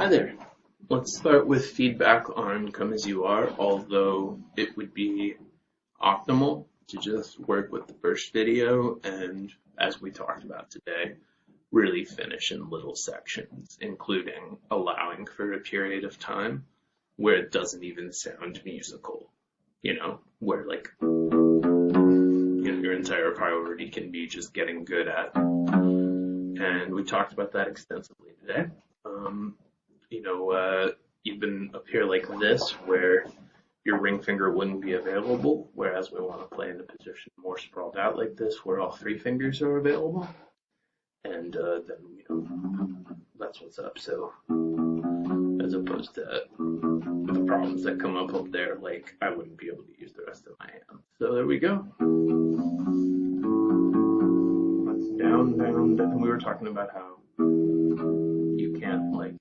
Hi there. Let's start with feedback on Come As You Are, although it would be optimal to just work with the first video and, as we talked about today, really finish in little sections, including allowing for a period of time where it doesn't even sound musical, where your entire priority can be just getting good at. And we talked about that extensively today. Even up here like this, where your ring finger wouldn't be available, whereas we want to play in a position more sprawled out like this, where all three fingers are available. And then, that's what's up. So, as opposed to the problems that come up there, like I wouldn't be able to use the rest of my hand. So there we go. That's down, down, down. We were talking about how you can't land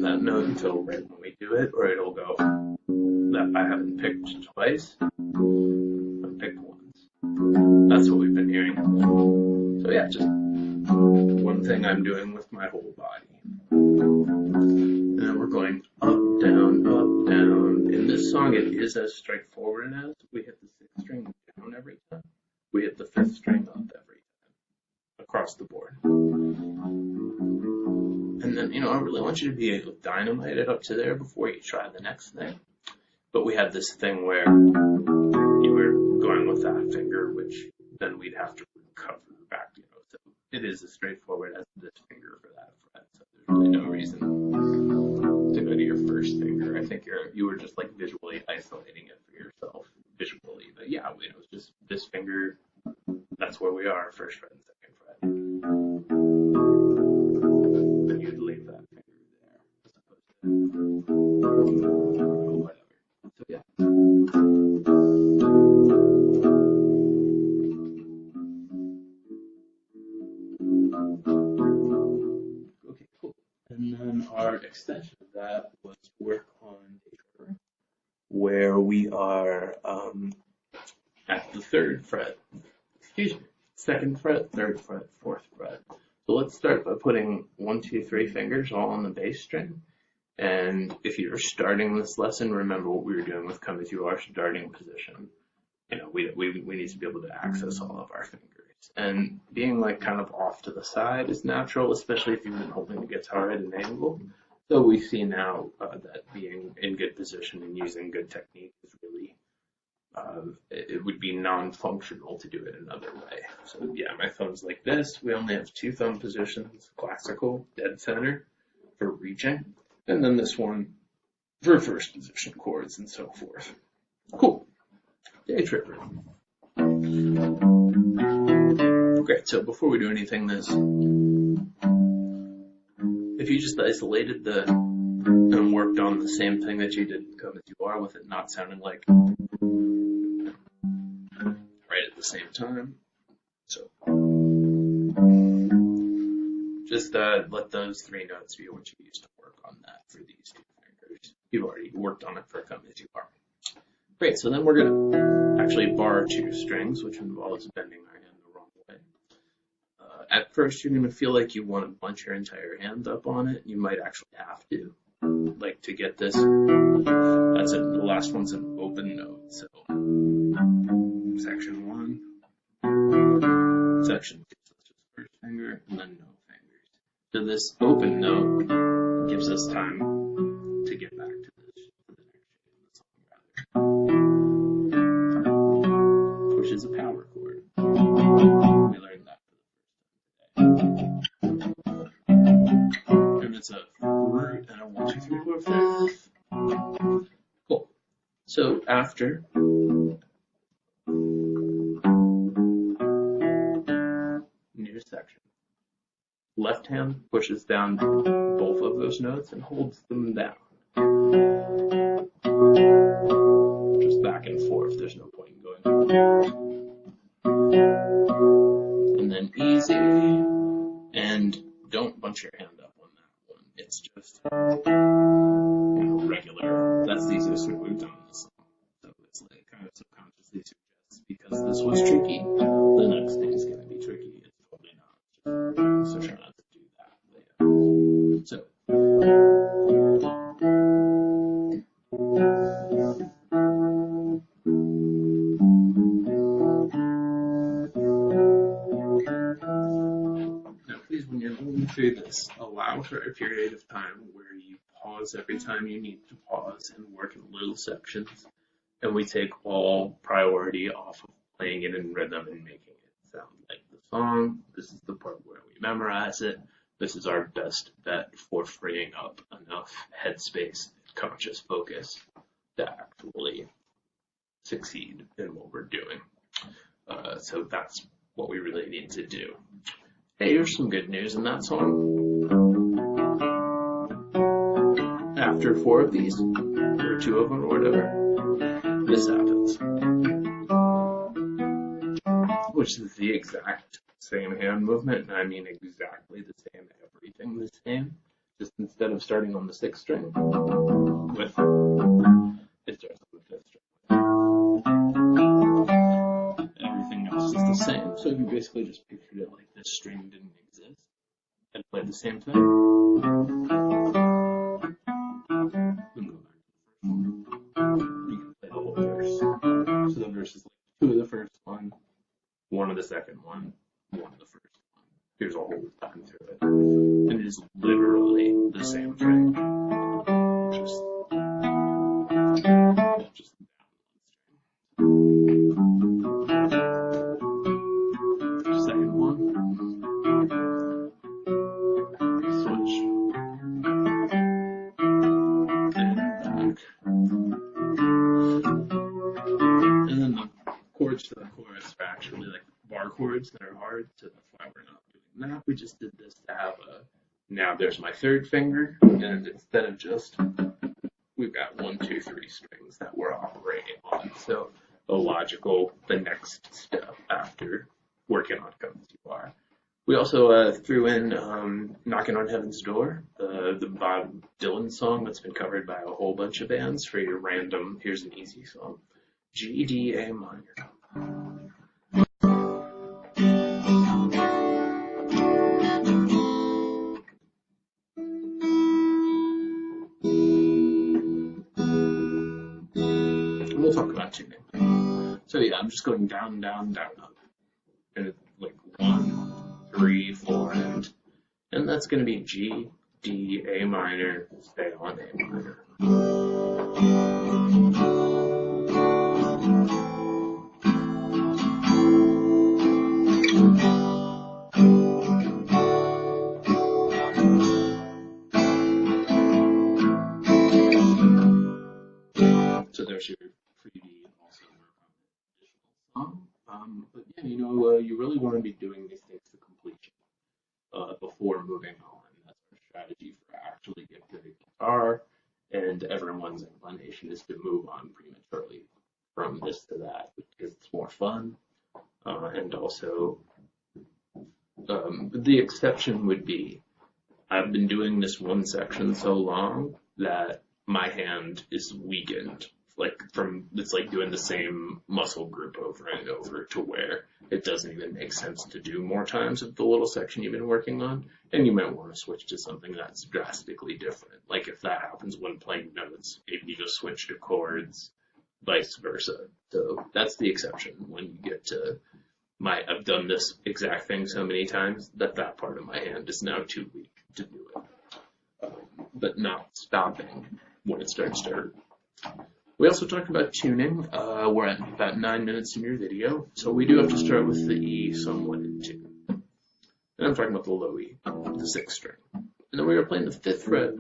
that note until right when we do it, or it'll go that I haven't picked twice, I've picked once. That's what we've been hearing. So yeah, just one thing I'm doing with my whole body. And then we're going up, down, up, down. In this song, it is as straightforward as we hit the sixth string down every time. We hit the fifth string up every time, across the board. And then, I really want you to be able to dynamite it up to there before you try the next thing. But we had this thing where you were going with that finger, which then we'd have to recover back, So it is as straightforward as this finger for that fret. So there's really no reason to go to your first finger. I think you were just visually isolating it for yourself visually. But yeah, it's just this finger. That's where we are, first fret and second fret. Then you'd leave that finger there, as opposed to whatever. So yeah. Okay, cool. And then our extension of that was work on page order, where we are at the third fret. Second fret, third fret, fourth fret. So let's start by putting 1, 2, 3 fingers all on the bass string. And if you're starting this lesson, remember what we were doing with Come As You Are, starting position. We need to be able to access all of our fingers. And being kind of off to the side is natural, especially if you've been holding the guitar at an angle. So we see now that being in good position and using good technique is really it would be non-functional to do it another way. So yeah, my thumb's like this. We only have 2 thumb positions, classical, dead center for reaching, and then this one for first position chords and so forth. Cool. Day tripper. Great, so before we do anything if you just isolated and worked on the same thing that you did in Come As You Are, with it not sounding like right at the same time. So just let those 3 notes be what you use to work on that for these 2 fingers. You've already worked on it for Come As You Are. Great, so then we're going to actually bar 2 strings, which involves bending our hand the wrong way. At first, you're going to feel like you want to bunch your entire hand up on it. You might actually have to. To get this, the last one's an open note. So, section 1, section 2, so it's just first finger, and then no fingers. So this open note gives us time to get back to the next shape of the song, which is a power chord. We learned that for the first time today. And it's a root and a 1, 2, 3, 4, 5. Cool. So after new section, left hand pushes down both of those notes and holds them down. Just back and forth. There's no point in going. And then easy, and don't bunch your hand up on that one. It's just regular. That's the easiest way we've done this song. So it's kind of subconsciously suggests, because this was tricky, the next thing is going to be tricky. It's totally not. So try not to do that. But yeah. So Now, please, when you're moving through this, allow for a period of time where you pause every time you need to pause and work in little sections. And we take all priority off of playing it in rhythm and making it sound like the song. This is the part where we memorize it. This is our best bet for freeing up enough headspace, conscious focus to actually succeed in what we're doing. So that's what we really need to do. Hey, here's some good news in that song. After 4 of these, or 2 of them, or whatever, this happens. Which is the exact same hand movement, and I mean exactly the same, everything the same. Just instead of starting on the 6th string, it starts on the 5th string. Everything else is the same, so you basically just pictured it like this string didn't exist, and played the same thing. You can play the whole verse. So the verse is like 2 of the first one, 1 of the second one, 1 of the first one. Here's a whole time to it. And it is literally the same thing. Just second one. Switch. And back. And then the chords to the chorus are actually like bar chords that are hard, so that's why we're not doing that. We just did this to have now there's my 3rd finger, and instead of just, we've got 1, 2, 3 strings that we're operating on. So the next step after working on Come As You Are. We also threw in Knockin' on Heaven's Door, the Bob Dylan song that's been covered by a whole bunch of bands for your random, here's an easy song. G, D, A minor. We'll talk about tuning. So yeah, I'm just going down, down, down, up. And it's like 1, 3, 4, and that's going to be G, D, A minor, stay on A minor. So there's your freebie and also work on additional song. But yeah, you really want to be doing these things to completion before moving on. That's our strategy for actually getting good at guitar, and everyone's inclination is to move on prematurely from this to that because it's more fun. And also, the exception would be, I've been doing this one section so long that my hand is weakened. It's like doing the same muscle group over and over to where it doesn't even make sense to do more times of the little section you've been working on, and you might want to switch to something that's drastically different. Like if that happens when playing notes, maybe you just switch to chords, vice versa. So that's the exception when you get to I've done this exact thing so many times that part of my hand is now too weak to do it, but not stopping when it starts to hurt. We also talked about tuning. We're at about 9 minutes in your video, so we do have to start with the E somewhat in tune. And I'm talking about the low E, the 6th string. And then we were playing the 5th fret,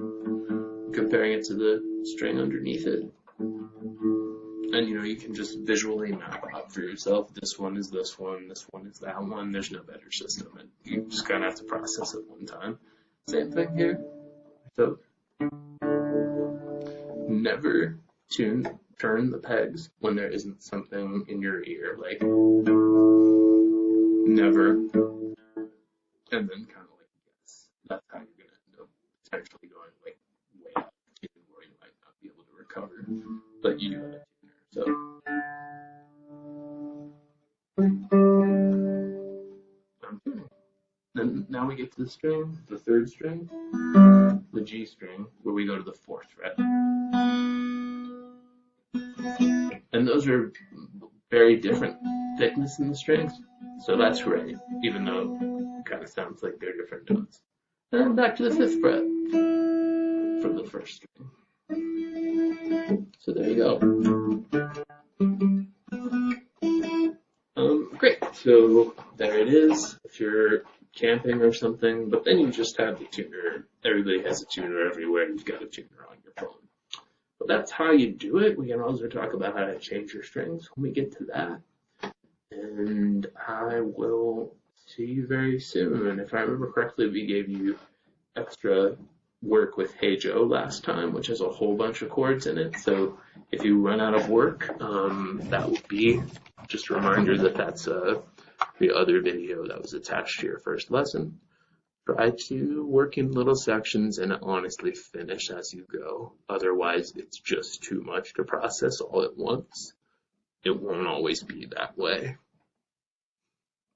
comparing it to the string underneath it. And you can just visually map out for yourself. This one is this one, this one is that one. There's no better system. And you just kind of have to process it one time. Same thing here. So never turn the pegs when there isn't something in your ear, like never, and then kind of like guess. That's how you're going to end up potentially going way out of tune where you might not be able to recover, but you do have a tuner. So I'm tuning. Then now we get to the string, the 3rd string. the G string, where we go to the 4th fret. And those are very different thickness in the strings, so that's right, even though it kind of sounds like they're different notes. And then back to the 5th fret for the 1st string. So there you go. Great, so there it is if you're camping or something, but then you just have the tuner. Everybody has a tuner everywhere. You've got a tuner on your phone. But that's how you do it. We can also talk about how to change your strings when we get to that. And I will see you very soon. If I remember correctly, we gave you extra work with Hey Joe last time, which has a whole bunch of chords in it. So if you run out of work, that would be just a reminder that that's the other video that was attached to your first lesson. Try to work in little sections and honestly finish as you go. Otherwise, it's just too much to process all at once. It won't always be that way.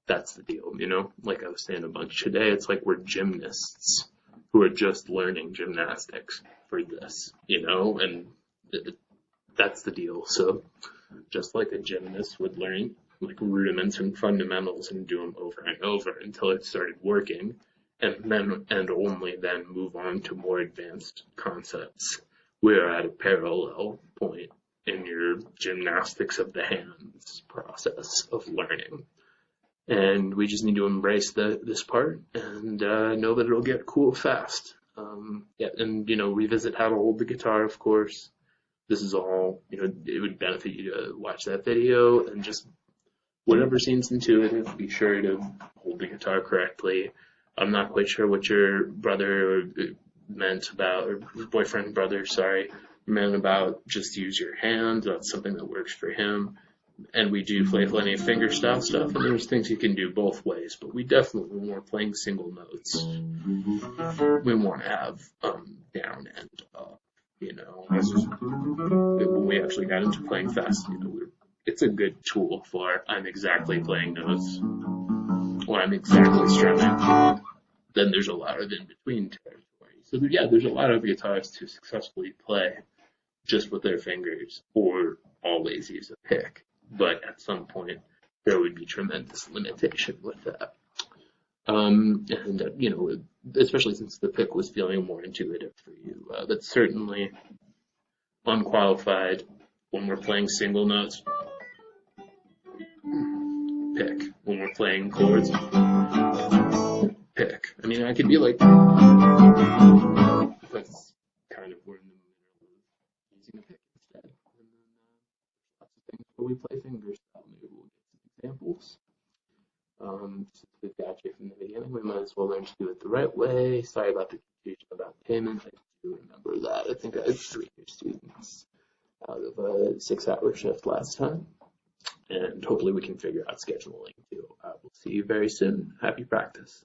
That's the deal, you know? Like I was saying a bunch today, it's like we're gymnasts who are just learning gymnastics for this, you know? And that's the deal. So just like a gymnast would learn like rudiments and fundamentals and do them over and over until it started working, and only then move on to more advanced concepts. We're at a parallel point in your gymnastics of the hands process of learning. And we just need to embrace this part and know that it'll get cool fast. Yeah, and, you know, revisit how to hold the guitar, of course. This is all, you know, it would benefit you to watch that video and just whatever seems intuitive, be sure to hold the guitar correctly. I'm not quite sure what your brother meant about, or boyfriend, brother, sorry, meant about just use your hands. That's something that works for him. And we do play plenty of fingerstyle stuff, and there's things you can do both ways, but we definitely, when we're playing single notes, we want to have down and up, you know. When we actually got into playing fast, you know, it's a good tool for I'm exactly playing notes, or I'm exactly strumming. Then there's a lot of in-between territory. So yeah, there's a lot of guitarists who successfully play just with their fingers, or always use a pick. But at some point, there would be tremendous limitation with that. You know, especially since the pick was feeling more intuitive for you. That's certainly unqualified when we're playing single notes. Pick. When we're playing chords, pick. I mean, I could be like, that's kind of we're in the middle of using a pick instead. And then lots of things where we play fingers. Maybe we'll get some examples. Since we've got you from the beginning, we might as well learn to do it the right way. Sorry about the confusion about payment. I do remember that. I think I had 3 new students out of a 6-hour shift last time. And hopefully we can figure out scheduling too. We'll see you very soon. Happy practice.